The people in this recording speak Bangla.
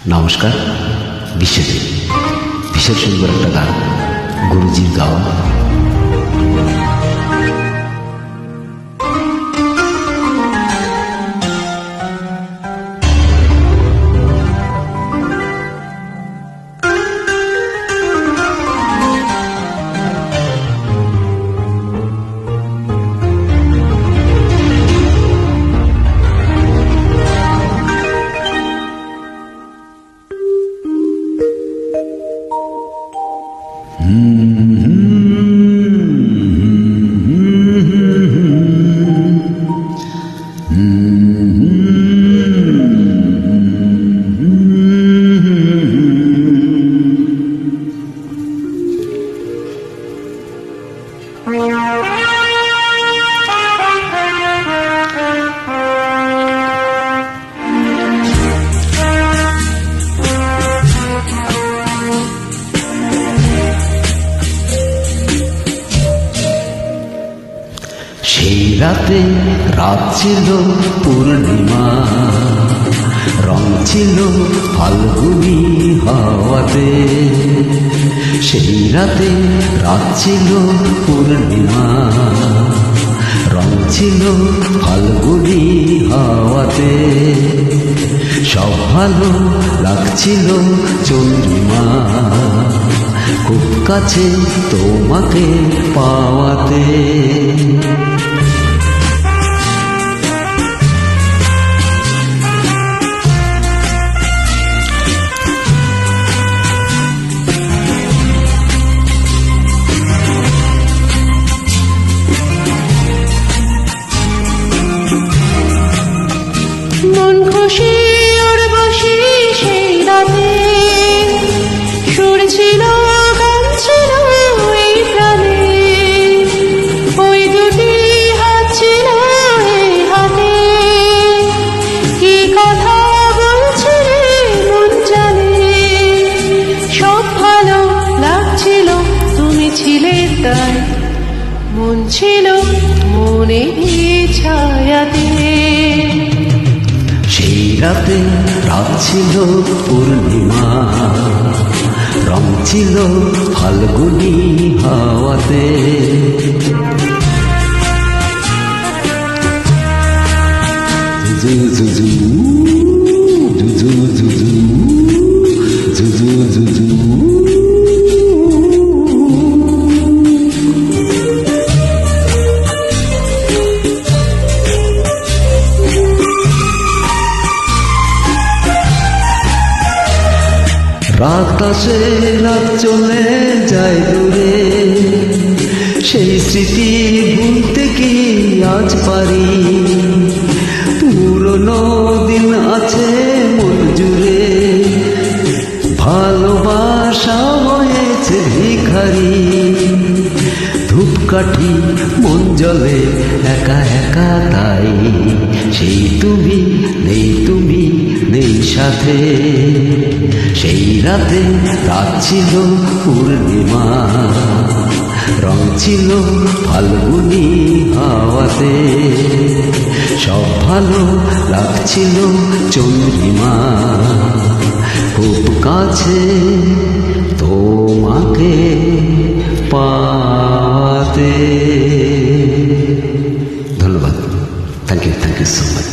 নমস্কার। বিশ্বজিৎ। ভীষণ সুন্দর একটা গান, গুরুজির গাওয়া। সেই রাতে রাত ছিল পূর্ণিমা, রং ছিল ফাল্গুনি হাওয়াতে। সেই রাতে রাত ছিল পূর্ণিমা, রং ছিল ফাল্গুনি হাওয়াতে। সব ভালো লাগছিল চন্দ্রিমা, খুব কাছে তোমাকে পাওয়াতে। মন খুশি ওর বসি সেই রাতে, সুর ছিল গান ছিল এই প্রাণে। ওই দুটি হাত ছিল এই হাতে, কি কথা বলছিলে মন জানে। সব ভালো লাগছিল তুমি ছিলে তাই, মন ছিল মনে ছায়াতে। সেই রাতে রাত ছিল পূর্ণিমা, রং ছিল ফাল্গুনি হাওয়াতে। জু জু জু জু জু জু জু জু জু জু। রাত আসে রাত চলে যায় দূরে, সেই স্মৃতি ভুলতে কি আজ পারি। পুরনো দিন আছে মন জুড়ে, ভালোবাসা হয়েছে ভিখারি। ধূপকাঠি মন জ্বলে একা একা তাই, সেই তুমি নেই, তুমি নেই সাথে। সেই রাতে রাত ছিল পূর্ণিমা, রং ছিল ফাল্গুনি হাওয়াতে। সব ভালো লাগছিল চন্দ্রিমা, খুব কাছে তোমাকে পাতে। ধন্যবাদ। Thank you so much.